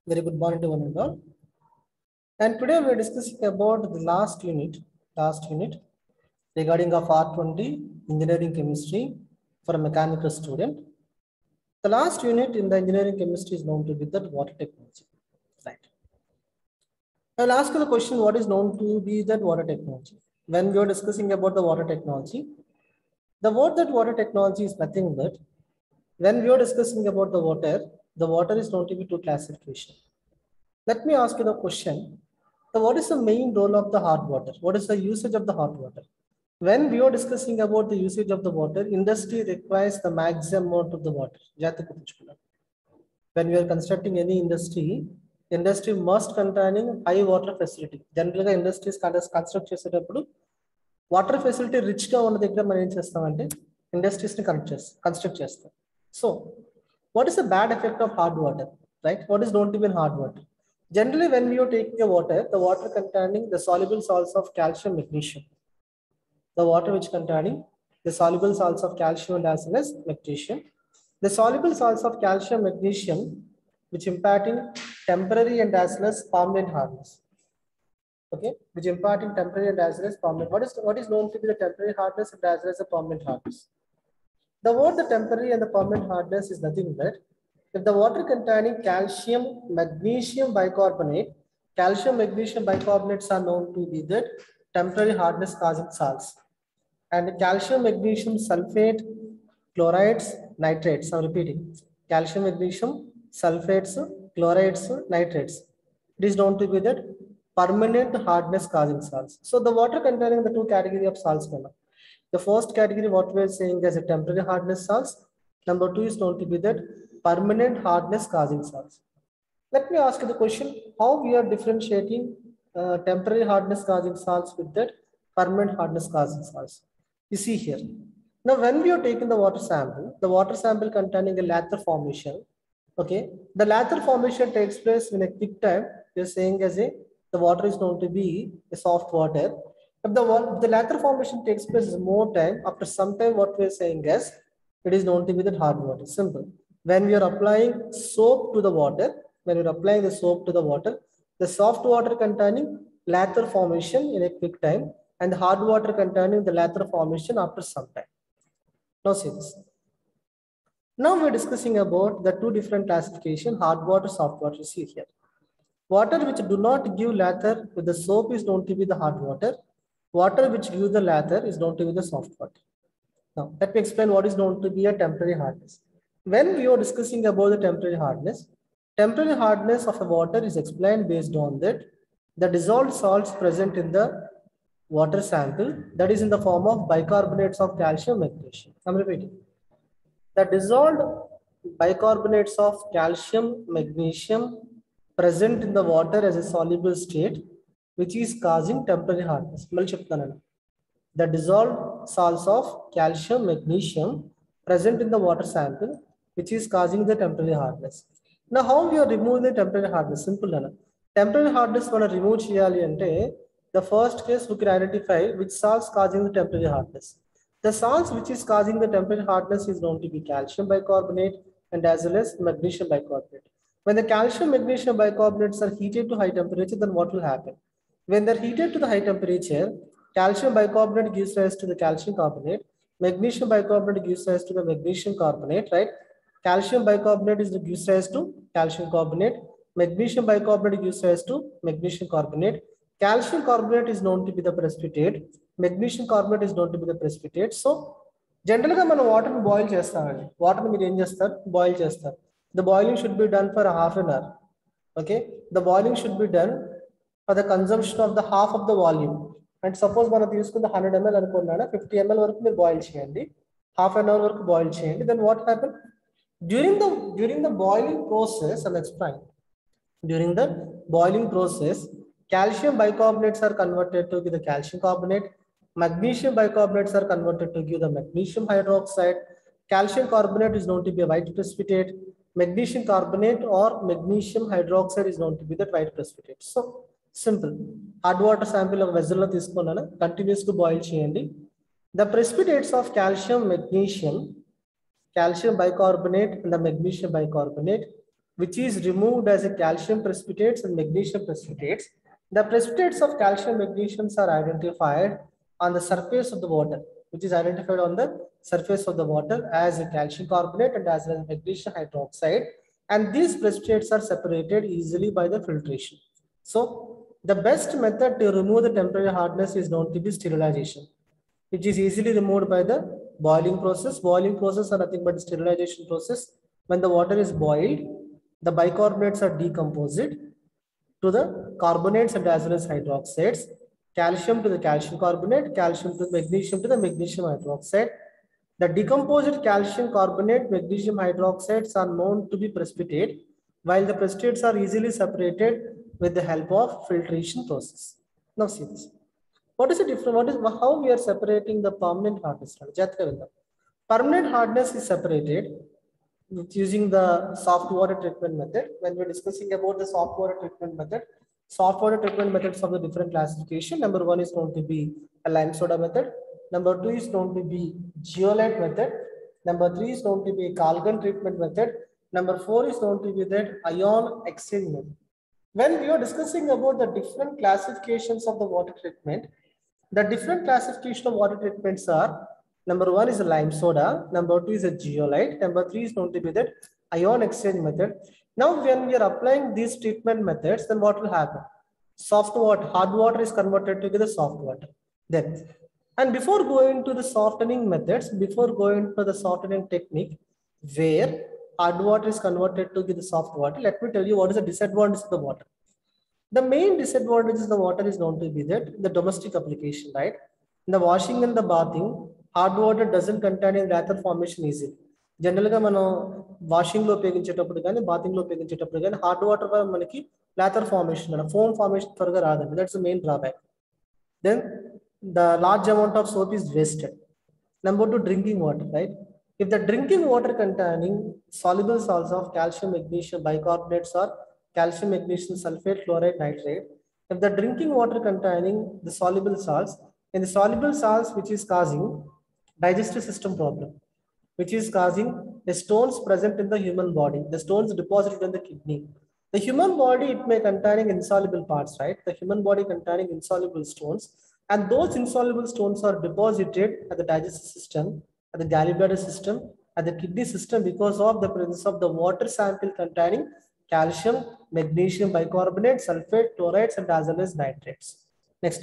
Very good morning to one and all. And today we are discussing about the last unit regarding of R20 engineering chemistry for a mechanical student. The last unit in the engineering chemistry is known to be the water technology. Right. I'll ask you the question, what is known to be that water technology? When we are discussing about the water technology, the word that water technology is nothing but when we are discussing about the water is known to be two classification. Let me ask you the question. So what is the main role of the hot water? What is the usage of the hot water? When we are discussing about the usage of the water, industry requires the maximum amount of the water. When we are constructing any industry, industry must containing high water facility. Generally, industries construct చేసేటప్పుడు water facility rich గా ఉన్న దగ్గర మనం ఏం చేస్తామంటే industries ని construct చేస్తాం. So, what is the bad effect of hard water? Right? What is known to be hard water? Generally, when we are taking the water containing the soluble salts of calcium, magnesium. The water which containing the soluble salts of calcium and as well as magnesium. The soluble salts of calcium, magnesium, which imparting temporary and as well as permanent hardness. Okay, which imparting temporary and as well as permanent. What is known to be the temporary hardness and as well as the permanent hardness? The word the temporary and the permanent hardness is nothing but if the water containing calcium, magnesium bicarbonate, calcium, magnesium bicarbonates are known to be the temporary hardness causing salts. And calcium, magnesium sulfate, chlorides, nitrates. I'm repeating. Calcium, magnesium, sulfates, chlorides, nitrates. It is known to be that permanent hardness causing salts. So the water containing the two categories of salts. The first category, what we are saying as a temporary hardness salts. Number two is known to be that permanent hardness causing salts. Let me ask you the question, how we are differentiating temporary hardness causing salts with that permanent hardness causing salts. You see here. Now, when we are taking the water sample containing a lather formation, okay, the lather formation takes place in a quick time. We are saying as the water is known to be a soft water. If the lather formation takes place more time, after some time, what we are saying is it is known to be the hard water. Simple. When we are applying soap to the water, the soft water containing lather formation in a quick time and the hard water containing the lather formation after some time. Now see this. Now we are discussing about the two different classification, hard water, soft water. See here. Water which do not give lather with the soap is known to be the hard water. Water which gives the lather is known to be the soft water. Now let me explain what is known to be a temporary hardness. When we are discussing about the temporary hardness of a water is explained based on that the dissolved salts present in the water sample, that is in the form of bicarbonates of calcium, magnesium. I'm repeating. The dissolved bicarbonates of calcium, magnesium present in the water as a soluble state, which is causing temporary hardness. The dissolved salts of calcium, magnesium present in the water sample, which is causing the temporary hardness. Now, how we are removing the temporary hardness? Simple. Temporary hardness we remove cheyali ante, the first case we can identify which salts causing the temporary hardness. The salts which is causing the temporary hardness is known to be calcium bicarbonate and as well as magnesium bicarbonate. When the calcium magnesium bicarbonates are heated to high temperature, then what will happen? When they're heated to the high temperature, calcium bicarbonate gives rise to the calcium carbonate, magnesium bicarbonate gives rise to the magnesium carbonate, right? Calcium bicarbonate gives rise to calcium carbonate, magnesium bicarbonate gives rise to magnesium carbonate. Calcium carbonate is known to be the precipitate, magnesium carbonate is known to be the precipitate. So, generally, we water boil water boil. The boiling should be done for a half an hour. Okay, the boiling should be done for the consumption of the half of the volume. And suppose మనం తీసుకుంటే 100 ml అనుకున్నానా 50 ml వరకు మీరు boil చేయండి, half an hour వరకు boil చేయండి. Then what happened? During the boiling process, I'll explain. During the boiling process, calcium bicarbonates are converted to the calcium carbonate, magnesium bicarbonates are converted to give the magnesium hydroxide. Calcium carbonate is known to be a white precipitate. Magnesium carbonate or magnesium hydroxide is known to be the white precipitate. So simple. Hard water sample of vessel lo తీసుకున్నాను, continuous to boil cheyandi. The precipitates of calcium, magnesium, calcium bicarbonate and the magnesium bicarbonate which is removed as a calcium precipitates and magnesium precipitates. The precipitates of calcium magnesiums are identified on the surface of the water, which is identified on the surface of the water as a calcium carbonate and as well as magnesium hydroxide. And these precipitates are separated easily by the filtration. So the best method to remove the temporary hardness is known to be sterilization, which is easily removed by the boiling process. Boiling process are nothing but sterilization process. When the water is boiled, the bicarbonates are decomposed to the carbonates and as well as hydroxides, calcium to the calcium carbonate, calcium to the magnesium hydroxide. The decomposed calcium carbonate, magnesium hydroxides are known to be precipitate, while the precipitates are easily separated with the help of filtration process. Now see this. What is the difference? How we are separating the permanent hardness? Permanent hardness is separated using the soft water treatment method. When we're discussing about the soft water treatment methods of the different classification. Number one is known to be a lime soda method. Number two is known to be zeolite method. Number three is known to be Kalgan treatment method. Number four is known to be that ion exchange method. When we are discussing about the different classifications of the water treatment, the different classification of water treatments are: number one is a lime soda, number two is a zeolite, number three is known to be that ion exchange method. Now, when we are applying these treatment methods, then what will happen? Soft water, hard water is converted to the soft water. Then, and before going to the softening methods, before going to the softening technique, where hard water is converted to the soft water, let me tell you what is the disadvantage of the water. The main disadvantage of the water is known to be that the domestic application, right? In the washing and the bathing, hard water doesn't contain lateral formation easily. Generally, మనం washing లో ఉపయోగించేటప్పుడు కానీ bathing లో ఉపయోగించేటప్పుడు కానీ hard water వల్ల మనకి lateral formation, foam formation త్వరగా రాదండి. That's the main drawback. Then the large amount of soap is wasted. Number two, drinking water, right? If the drinking water containing soluble salts of calcium, magnesium, bicarbonates or calcium, magnesium, sulfate, chloride, nitrate, if the drinking water containing the soluble salts, and the soluble salts which is causing digestive system problem, which is causing the stones present in the human body, the stones deposited in the kidney. The human body, it may containing insoluble parts, right? The human body containing insoluble stones, and those insoluble stones are deposited at the digestive system, at the gallbladder system, at the kidney system because of the presence of the water sample containing calcium, magnesium, bicarbonate, sulfate, chlorides, and as well as nitrates. Next,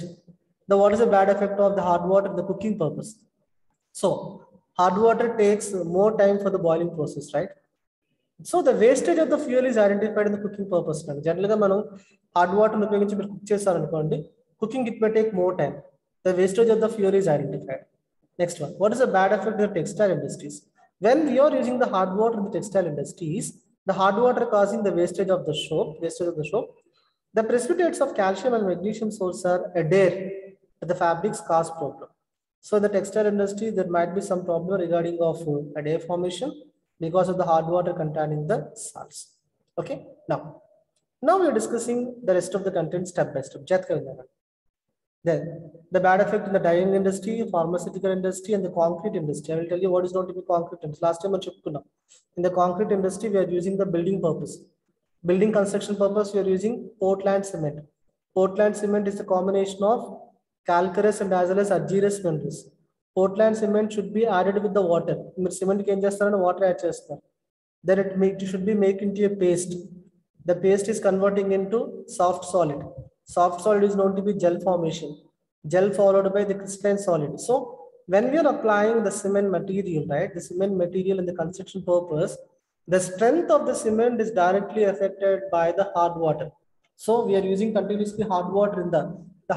what is the bad effect of the hard water in the cooking purpose? So, hard water takes more time for the boiling process, right? So, the wastage of the fuel is identified in the cooking purpose. Generally, hard water cooking, it may take more time. The wastage of the fuel is identified. Next one, what is the bad effect of the textile industries? When we are using the hard water in the textile industries, the hard water causing the wastage of the soap, the precipitates of calcium and magnesium salts are adhere to the fabrics cause problem. So in the textile industry, there might be some problem regarding of adhere formation because of the hard water containing the salts. Okay, now we are discussing the rest of the content step by step. Then the bad effect in the dyeing industry, pharmaceutical industry, and the concrete industry. I will tell you what is not to be concrete industry. Last time in the concrete industry, we are using the building purpose. Building construction purpose, we are using Portland cement. Portland cement is a combination of calcareous and as well as aggregaceous minerals. Portland cement should be added with the water. Cement can just water add chestar. Then it should be made into a paste. The paste is converting into soft solid. Soft solid is known to be gel formation. Gel followed by the crystalline solid. So when we are applying the cement material, right? The cement material in the construction purpose, the strength of the cement is directly affected by the hard water. So we are using continuously hard water in the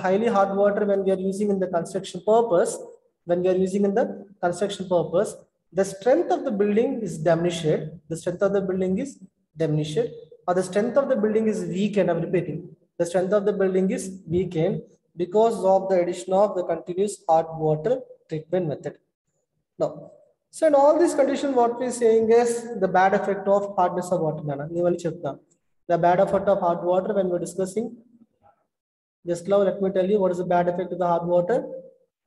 highly hard water when we are using in the construction purpose. When we are using in the construction purpose, the strength of the building is diminished. The strength of the building is diminished, or the strength of the building is weakened. I'm repeating. The strength of the building is weakened because of the addition of the continuous hard water treatment method. Now, so in all these conditions, what we are saying is the bad effect of hardness of water. The bad effect of hard water when we're discussing. Just now, let me tell you what is the bad effect of the hard water.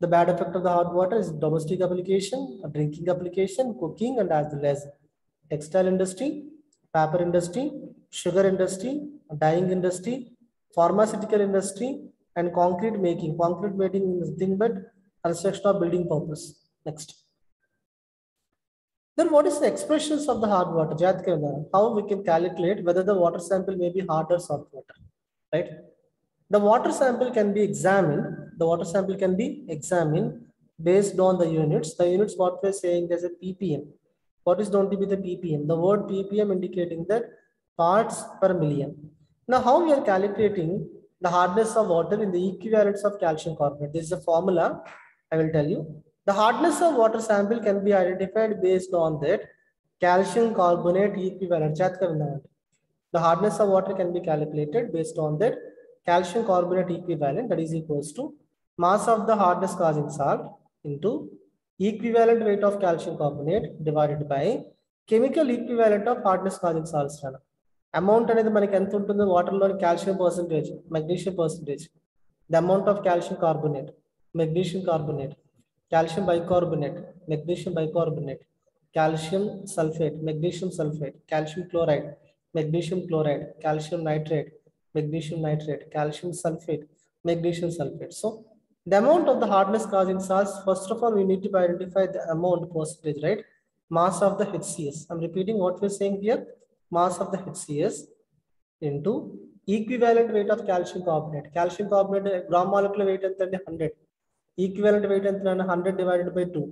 The bad effect of the hard water is domestic application, drinking application, cooking, and as well as textile industry. paper industry, sugar industry, dyeing industry, pharmaceutical industry, and concrete making. Concrete making is nothing but construction of building purpose. Next. Then what is the expressions of the hard water? How we can calculate whether the water sample may be hard or soft water, right? The water sample can be examined. The water sample can be examined based on the units. The units what we're saying is a ppm. What is going to be the ppm? The word ppm indicating that parts per million. Now, how we are calculating the hardness of water in the equivalents of calcium carbonate? This is a formula. I will tell you. The hardness of water sample can be identified based on that calcium carbonate equivalent. The hardness of water can be calculated based on that calcium carbonate equivalent, that is equals to mass of the hardness causing salt into equivalent weight of calcium carbonate divided by chemical equivalent of hardness causing salts. Amount అనేది మనకి ఎంత ఉంటుంది వాటర్లోని calcium percentage, magnesium percentage, the amount of calcium carbonate, magnesium carbonate, calcium bicarbonate, magnesium bicarbonate, calcium sulfate, magnesium sulfate, calcium chloride, magnesium chloride, calcium nitrate, magnesium nitrate, calcium sulfate, magnesium sulfate. So the amount of the hardness causing salts, first of all, we need to identify the amount percentage, right? Mass of the HCS. I'm repeating what we're saying here. Mass of the HCS into equivalent weight of calcium carbonate. Calcium carbonate gram molecular weight and 100. Equivalent weight and 100 divided by 2.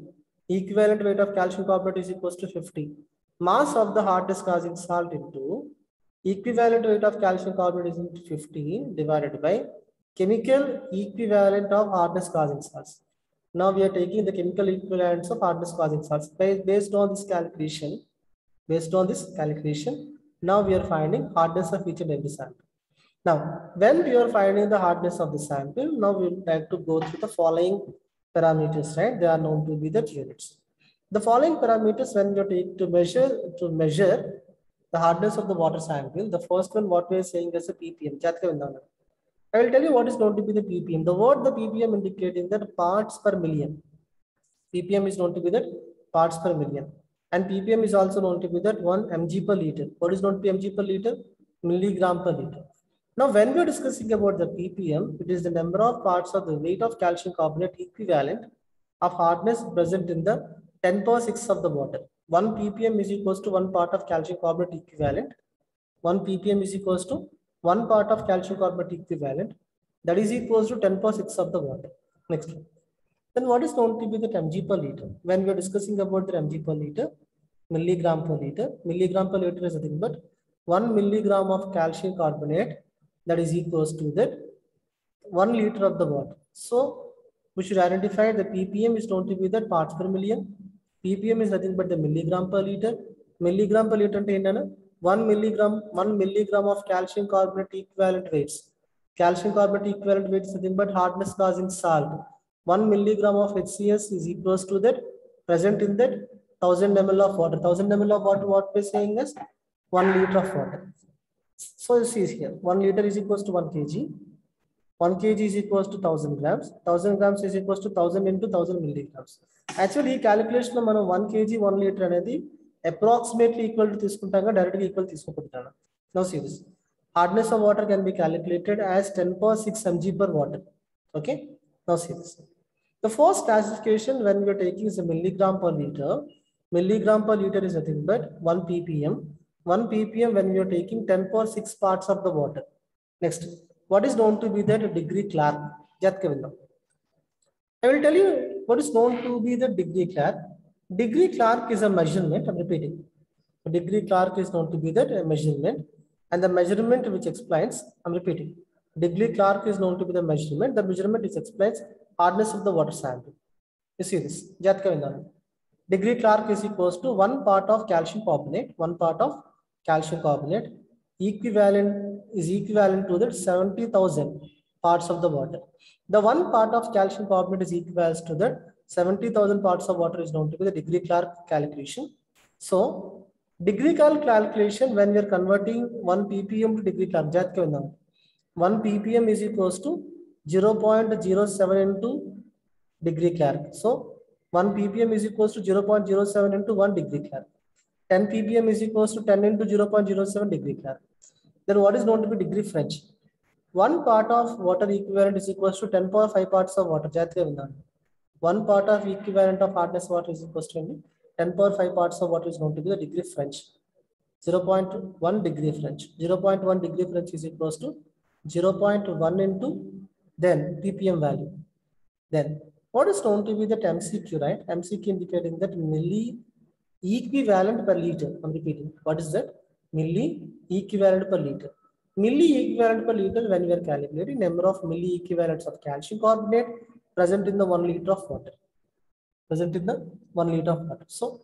Equivalent weight of calcium carbonate is equals to 50. Mass of the hardness causing salt into equivalent weight of calcium carbonate is into 50 divided by chemical equivalent of hardness causing salts. Now we are taking the chemical equivalents of hardness causing salts based on this calculation. Based on this calculation, now we are finding hardness of each and every sample. Now, when we are finding the hardness of the sample, now we would like to go through the following parameters, right? They are known to be the units. The following parameters, when we are taking to measure the hardness of the water sample, the first one, what we are saying is a ppm. I will tell you what is going to be the ppm. The word the ppm indicating that parts per million. ppm is known to be that parts per million. And ppm is also known to be that 1 mg per liter. What is known to be mg per liter? Milligram per liter. Now, when we are discussing about the ppm, it is the number of parts of the weight of calcium carbonate equivalent of hardness present in the 10 power 6 of the water. 1 ppm is equals to 1 part of calcium carbonate equivalent. 1 ppm is equals to 1 part of calcium carbonate equivalent. That is equals to 10 power 6 of the water. Next one. Then what is known to be the mg per liter? When we are discussing about the mg per liter, milligram per liter is nothing but 1 milligram of calcium carbonate, that is equals to that 1 liter of the water. So we should identify the ppm is known to be that parts per million. ppm is nothing but the milligram per liter. Milligram per liter ante 1 milligram of calcium carbonate equivalent weights. Calcium carbonate equivalent weight is nothing but hardness causing salt. 1 milligram of HCS is equals to that present in that 1000 ml of water. 1000 ml of water, what we're saying is 1 liter of water. So you see here, 1 liter is equals to 1 kg. 1 kg is equals to 1000 grams. 1000 grams is equals to 1000 into 1000 milligrams. Actually, calculation of 1 kg, 1 liter anedi approximately equal to తీసుకుంటాగా directly equal తీసుకోకుంటాను. Now see this. Hardness of water can be calculated as 10 power 6 mg per water. Okay. Now see this. The first classification when we are taking is a milligram per liter. Milligram per liter is nothing but 1 ppm. 1 ppm when we are taking 10 power 6 parts of the water. Next, what is known to be that degree Clark? I will tell you what is known to be the degree Clark. Degree Clark is a measurement. I'm repeating. Degree Clark is known to be that a measurement, and the measurement which explains. I'm repeating. Degree Clark is known to be the measurement. The measurement is explains hardness of the water sample. You see this. Degree Clark is equals to 1 part of calcium carbonate. 1 part of calcium carbonate is equivalent to the 70,000 parts of the water. The 1 part of calcium carbonate is equivalent to the 70,000 parts of water is known to be the degree Clark calculation. So degree Clark calculation, when we are converting 1 ppm to degree Clark, 1 ppm is equals to 0.07 into degree Clark. So 1 ppm is equals to 0.07 into 1 degree Clark. 10 ppm is equals to 10 into 0.07 degree Kelvin. Then what is known to be degree French? 1 part of water equivalent is equals to 10 power 5 parts of water. 1 part of equivalent of hardness water is equals to 10 power 5 parts of water is known to be the degree French. 0.1 degree French. 0.1 degree French is equals to 0.1 into then ppm value. Then what is known to be that MCQ, right? MCQ indicating that milli equivalent per liter. I'm repeating. What is that? Milli equivalent per liter. Milli equivalent per liter when we are calculating number of milli equivalents of calcium carbonate present in the 1 liter of water. Present in the 1 liter of water. So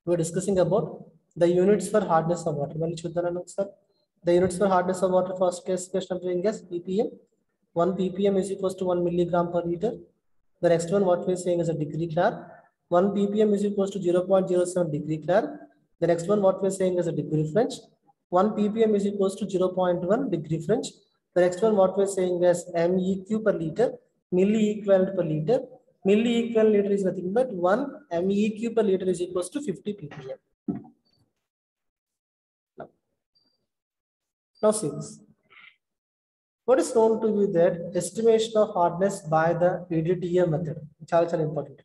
we're discussing about the units for hardness of water. The units for hardness of water, first case question being as ppm. 1 ppm is equals to 1 milligram per liter. The next one, what we're saying is a degree Kelvin. 1 ppm is equals to 0.07 degree Kelvin. The next one, what we're saying is a degree French. 1 ppm is equals to 0.1 degree French. The next one, what we're saying is MEQ per liter, milli equivalent per liter. Milli equivalent liter is nothing but 1 MEQ per liter is equals to 50 ppm. Now see this. What is known to be that estimation of hardness by the EDTA method? Chala important.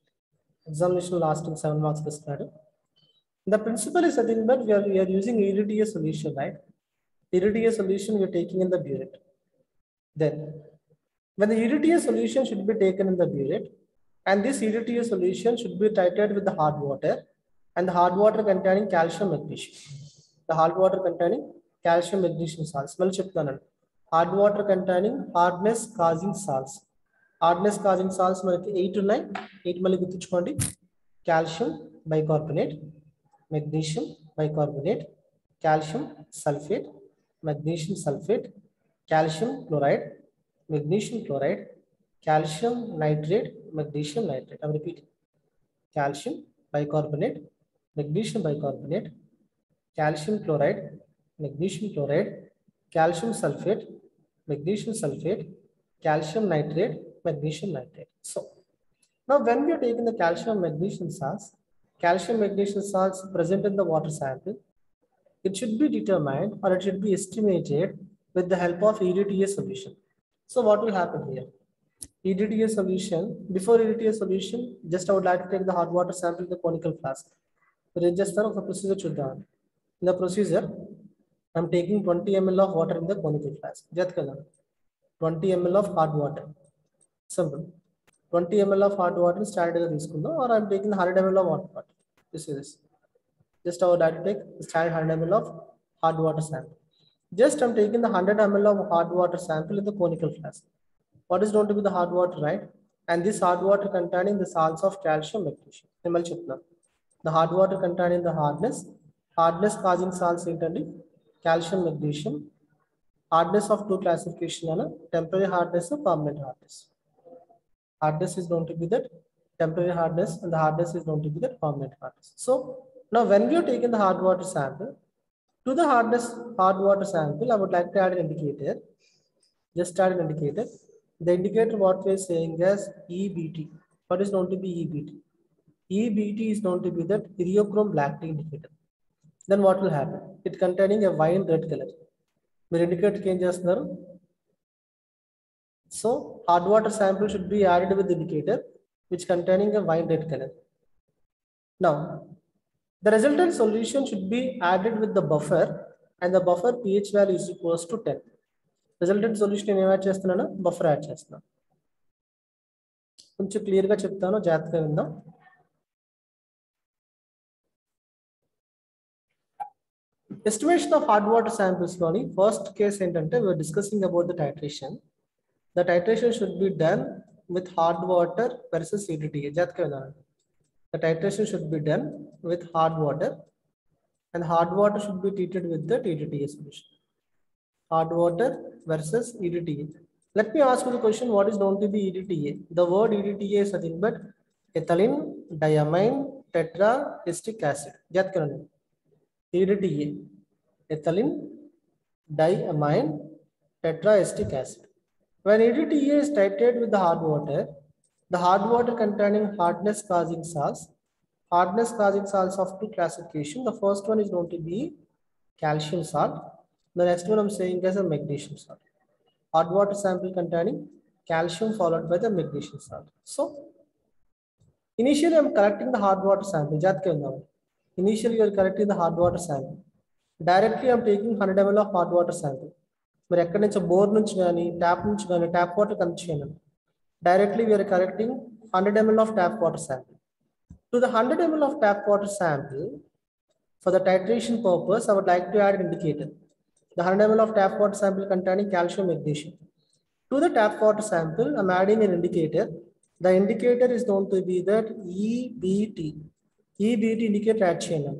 Examination lasting 7 marks per slide. The principle is nothing but we are using EDTA solution, right? EDTA solution we are taking in the burette. Then, when the EDTA solution should be taken in the burette, and this EDTA solution should be titrated with the hard water, and the hard water containing calcium magnesium. The hard water containing calcium magnesium salts. Hard water containing hardness causing salts. Hardness causing salts 8 to 9. 8 mali gutuchukondi. Calcium bicarbonate, magnesium bicarbonate, calcium sulfate, magnesium sulfate, calcium chloride, magnesium chloride, calcium nitrate, magnesium nitrate. I'm repeating. Calcium bicarbonate, magnesium bicarbonate, calcium chloride, magnesium chloride, calcium sulfate, magnesium sulfate, calcium nitrate, magnesium nitrate. So now when we are taking the calcium magnesium salts present in the water sample, it should be determined or it should be estimated with the help of EDTA solution. So what will happen here? EDTA solution, before EDTA solution, just I would like to take the hot water sample in the conical flask. Register of the procedure. In the procedure, I'm taking 20 ml of water in the conical flask. 20 ml of hot water. Simple. 20 ml of hot water standard or I'm taking 100 ml of hot water. This is this. Just I would like to take standard 100 ml of hot water sample. Just I'm taking the 100 ml of hot water sample in the conical flask. What is known to be the hot water, right? And this hot water containing the salts of calcium magnesium. The hot water containing the hardness causing salts calcium magnesium. Hardness of two classification, temporary hardness and permanent hardness. Hardness is known to be that temporary hardness and the hardness is known to be that permanent hardness. So now when we are taking the hard water sample, to the hard water sample, I would like to add an indicator. Just add an indicator. The indicator what we are saying is EBT. What is known to be EBT? EBT is known to be that iriochrome black tea indicator. Then what will happen? It containing a wine red color. Will indicate changes there. So hard water sample should be added with the indicator which containing a wine red color. Now the resultant solution should be added with the buffer and the buffer pH value is equals to 10. Resultant solution in add chestunana buffer add chestunna. Konచెం clear ga cheptanu జాగ్రత్తగా విందాం. Estimation of hard water samples loni first case entante we are discussing about the titration. The titration should be done with hard water versus EDTA. జాగ్రత్తగా వినాలి. The titration should be done with hard water and hard water should be treated with the EDTA solution. Hard water versus EDTA. Let me ask you the question, what is known to be EDTA? The word EDTA is nothing but ethylene diamine tetraestic acid. EDTA, ethylene diamine tetraestic acid. When EDTA is titrated with the hard water containing hardness causing salts Hardness causing salts of two classification. The first one is known to be calcium salt. The next one I'm saying is a magnesium salt. Hot water sample containing calcium followed by the magnesium salt. So initially I'm collecting the hot water sample. Initially you are collecting the hot water sample. Directly I'm taking 100 ml of hot water sample. మరి ఎక్కడి నుంచి bore నుంచి కానీ tap water connect చేయను. Directly we are collecting 100 ml of tap water sample. To the 100 ml of tap water sample, for the titration purpose, I would like to add an indicator. The 100 ml of tap water sample containing calcium magnesium. To the tap water sample, I'm adding an indicator. The indicator is known to be that EBT. EBT indicator add channel.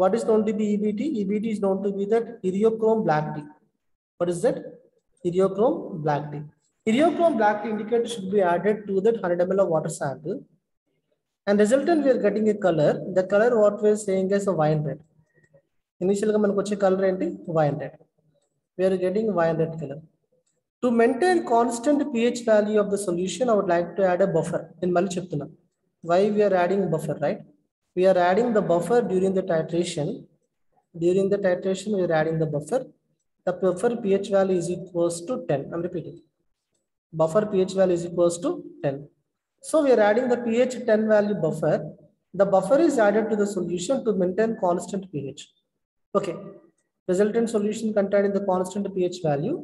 What is known to be EBT? EBT is known to be that iriochrome black tea. What is that? Iriochrome black tea. Iriochrome black tea indicator should be added to that 100 ml of water sample. And resultant we are getting a color. The color what we are saying is a wine red. Initially we color wine red. We are getting wine red color. To maintain constant pH value of the solution, I would like to add a buffer. In Mali cheptuna. Why we are adding buffer, right? We are adding the buffer during the titration. During the titration, we are adding the buffer. The buffer pH value is equals to 10. I'm repeating. Buffer pH value is equals to 10. So we are adding the pH 10 value buffer. The buffer is added to the solution to maintain constant pH. Okay. Resultant solution containing the constant pH value,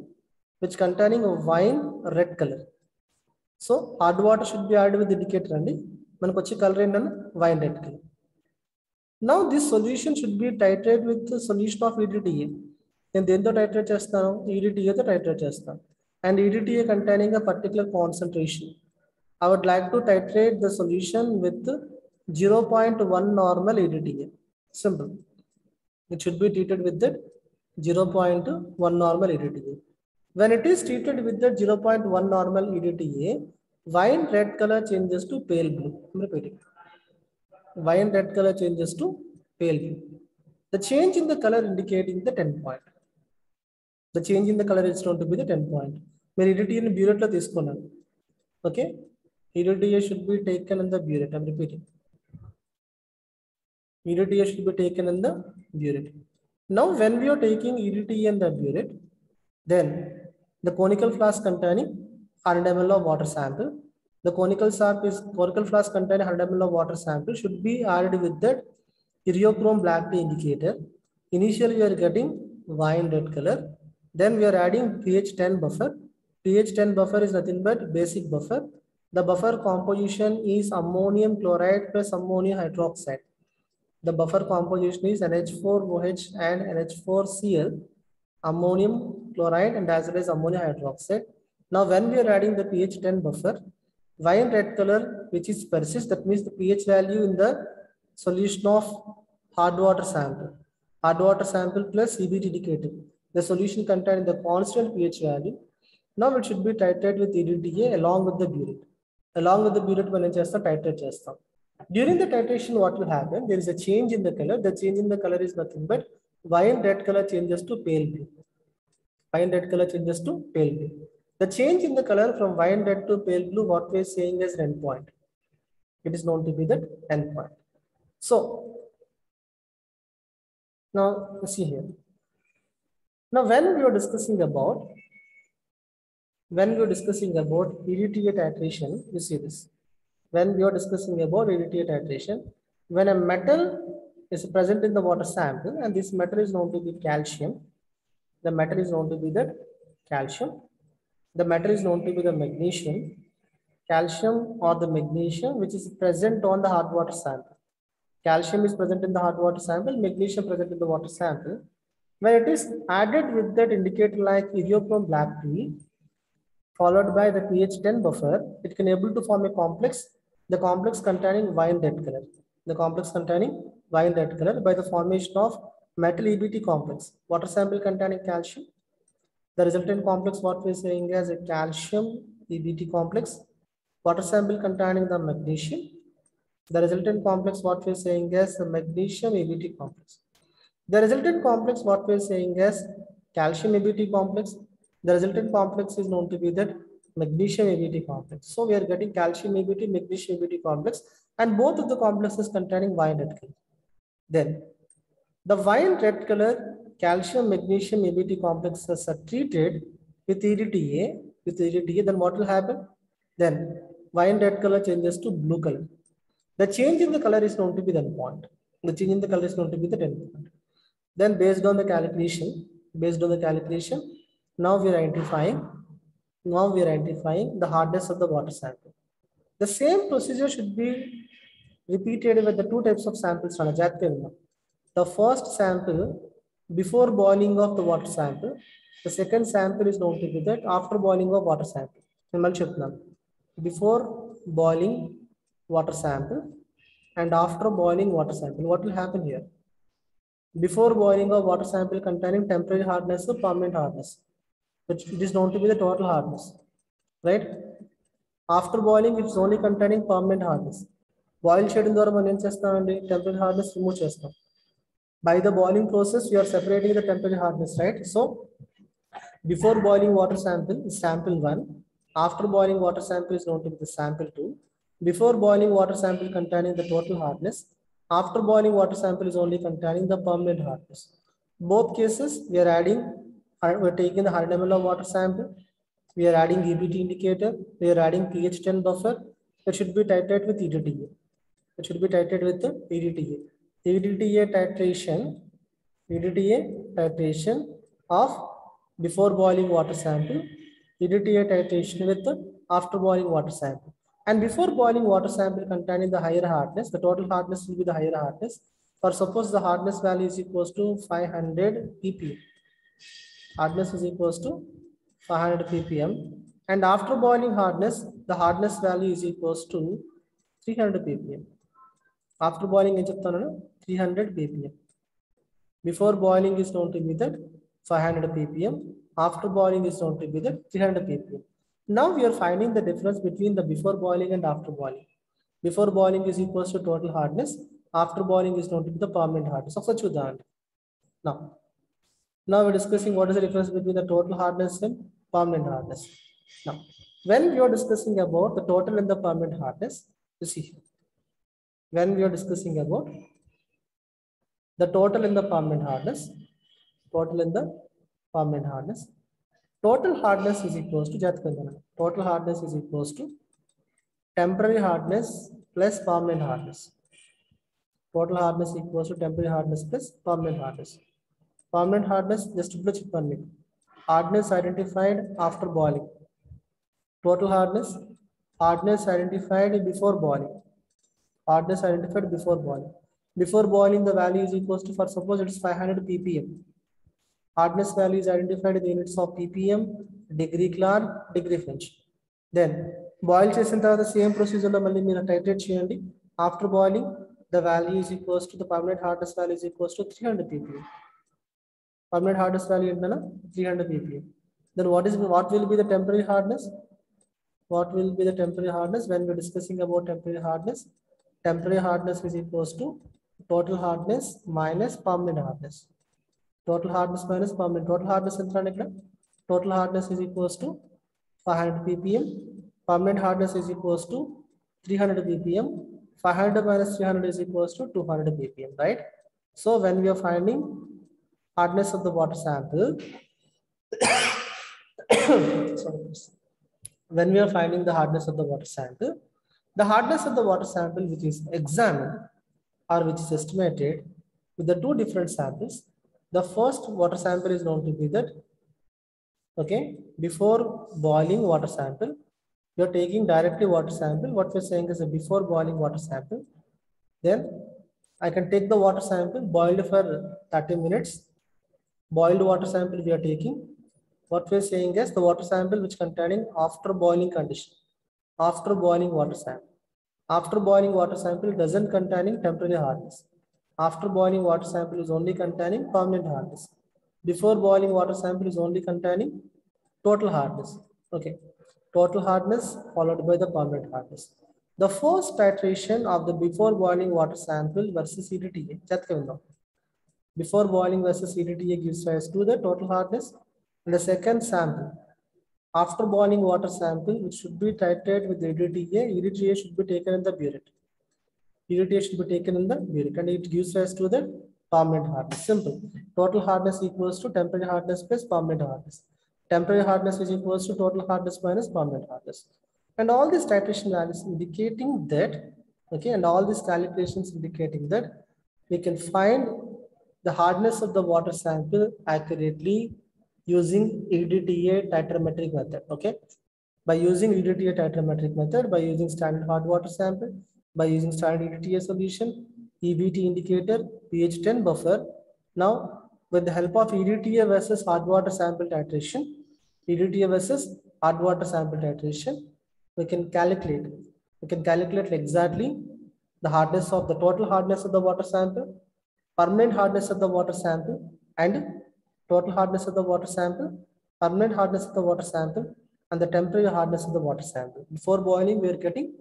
which containing a wine red color. So hard water should be added with indicator and color in wine red color. Now this solution should be titrated with the solution of EDTA. Then titrate chestanu, EDTA to titrate chestanu. And EDTA containing a particular concentration. I would like to titrate the solution with 0.1 normal EDTA. Simple. It should be treated with that 0.1 normal EDTA. When it is treated with the 0.1 normal EDTA, wine red color changes to pale blue. I'm repeating. Wine red color changes to pale blue. The change in the color indicating the 10 point. The change in the color is known to be the 10 point. Mere EDTA in burette lo తీసుకున్నాను. Okay. EDTA should be taken in the burette. I'm repeating. EDTA should be taken in the burette. Now, when we are taking EDTA in the burette, then the conical flask containing 100 ml of water sample. The conical flask containing 100 ml of water sample should be added with that iriochrome black tea indicator. Initially, we are getting wine red color. Then we are adding pH 10 buffer. pH 10 buffer is nothing but basic buffer. The buffer composition is ammonium chloride plus ammonium hydroxide. The buffer composition is NH4OH and NH4Cl, ammonium chloride and as well as ammonium hydroxide. Now, when we are adding the pH 10 buffer, wine red color which is persists, that means the pH value in the solution of hard water sample. Hard water sample plus EBT indicator. The solution containing the constant pH value. Now it should be titrated with EDTA along with the burette. Along with the burette, when titrate chestam. During the titration, what will happen? There is a change in the color. The change in the color is nothing but wine red color changes to pale blue. Wine red color changes to pale blue. The change in the color from wine red to pale blue, what we are saying is endpoint. It is known to be the endpoint. So now let's see here. Now, when we are discussing about EDTA titration, you see this. When we are discussing about EDTA titration, when a metal is present in the water sample and this metal is known to be calcium, the metal is known to be the calcium, the metal is known to be the magnesium, calcium or the magnesium which is present on the hot water sample. Calcium is present in the hot water sample, magnesium present in the water sample. When it is added with that indicator like iriochrome black tea, followed by the pH 10 buffer, it can able to form a complex, the complex containing wine red color. The complex containing wine red color by the formation of metal EBT complex. Water sample containing calcium. The resultant complex, what we are saying as a calcium EBT complex. Water sample containing the magnesium. The resultant complex, what we are saying as the magnesium EBT complex. The resultant complex, what we are saying as calcium EBT complex. The resultant complex is known to be that magnesium EBT complex. So we are getting calcium EBT, magnesium EBT complex and both of the complexes containing wine red color. Then the wine red color calcium magnesium ABT complexes are treated with EDTA. Then what will happen? Then wine red color changes to blue color. The change in the color is known to be the endpoint. The change in the color is known to be the endpoint. Then based on the calculation, now we are identifying the hardness of the water sample. The same procedure should be repeated with the two types of samples. The first sample before boiling of the water sample. The second sample is known to be that after boiling of water sample. Before boiling water sample and after boiling water sample. What will happen here? Before boiling of water sample containing temporary hardness or permanent hardness. It is known to be the total hardness. Right? After boiling, it's only containing permanent hardness. Boil చేయడం ద్వారా మనం ఏం చేస్తామండి? Temporary hardness remove చేస్తాం. By the boiling process, we are separating the temporary hardness, right? So, before boiling water sample is sample 1. After boiling water sample is known to be the sample 2. Before boiling water sample containing the total hardness. After boiling water sample is only containing the permanent hardness. Both cases, we are taking the 100 ml of water sample. We are adding EBT indicator. We are adding pH 10 buffer. It should be titrated with EDTA. It should be titrated with the EDTA. EDTA titration of before boiling water sample. EDTA titration with the after boiling water sample. And before boiling water sample containing the higher hardness, the total hardness will be the higher hardness. For suppose the hardness value is equals to 500 ppm. Hardness is equals to 500 ppm. And after boiling hardness, the hardness value is equals to 300 ppm. After boiling, 300 ppm. Before boiling is known to be that 500 ppm. After boiling is known to be that 300 ppm. Now we are finding the difference between the before boiling and after boiling. Before boiling is equals to total hardness. After boiling is known to be the permanent hardness. Now we're discussing what is the difference between the total hardness and permanent hardness. Now, when we are discussing about the total and the permanent hardness, you see here. When we are discussing about the total and the permanent hardness, total hardness is equals to total hardness is equals to temporary hardness plus permanent hardness. Total hardness equals to temporary hardness plus permanent hardness. Permanent hardness just to hardness identified after boiling. Total hardness identified before boiling. Hardness identified before boiling. Before boiling, the value is equals to, for suppose it is 500 ppm. Hardness value is identified in the units of ppm, degree Clark, degree French. Then boil చేసిన తర్వాత the same procedure లో మళ్ళీ మీరు titrate చేయండి. After boiling, the value is equals to the permanent hardness value is equals to 300 ppm. Permanent hardness value is 300 ppm. Then what will be the temporary hardness? What will be the temporary hardness when we're discussing about temporary hardness? Temporary hardness is equals to total hardness minus permanent hardness. Total hardness minus permanent. Total hardness total hardness is equals to 500 ppm. Permanent hardness is equals to 300 ppm. 500 minus 300 is equals to 200 ppm, right? So when we are finding hardness of the water sample, when we are finding the hardness of the water sample, the hardness of the water sample which is examined or which is estimated with the two different samples. The first water sample is known to be that, okay, before boiling water sample, you are taking directly water sample. What we're saying is a before boiling water sample. Then I can take the water sample boiled for 30 minutes. Boiled water sample we are taking. What we're saying is the water sample which containing after boiling condition. After boiling water sample. After boiling water sample doesn't containing temporary hardness. After boiling water sample is only containing permanent hardness. Before boiling water sample is only containing total hardness. Okay. Total hardness followed by the permanent hardness. The first titration of the before boiling water sample versus EDTA. Before boiling versus EDTA gives rise to the total hardness. And the second sample, after boiling water sample, which should be titrated with EDTA, EDTA should be taken in the burette. EDTA should be taken in the uric, and it gives rise to the permanent hardness. Simple. Total hardness equals to temporary hardness plus permanent hardness. Temporary hardness is equals to total hardness minus permanent hardness. And all these titration values indicating that, okay, and all these calculations indicating that we can find the hardness of the water sample accurately using EDTA titrometric method, okay? By using EDTA titrometric method, by using standard hard water sample, by using standard EDTA solution, EBT indicator, pH 10 buffer. Now, with the help of EDTA versus hard water sample titration, EDTA versus hard water sample titration, we can calculate exactly the hardness of the total hardness of the water sample, permanent hardness of the water sample, and total hardness of the water sample, permanent hardness of the water sample, and the temporary hardness of the water sample. Before boiling, we are getting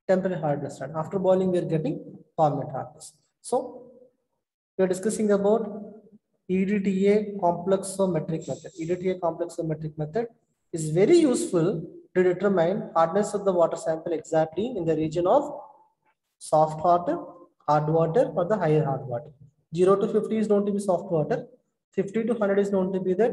temporary hardness, and after boiling, we are getting permanent hardness. So, we are discussing about EDTA complexometric method. EDTA complexometric method is very useful to determine hardness of the water sample exactly in the region of soft water, hard water, or the higher hard water. 0 to 50 is known to be soft water. 50 to 100 is known to be the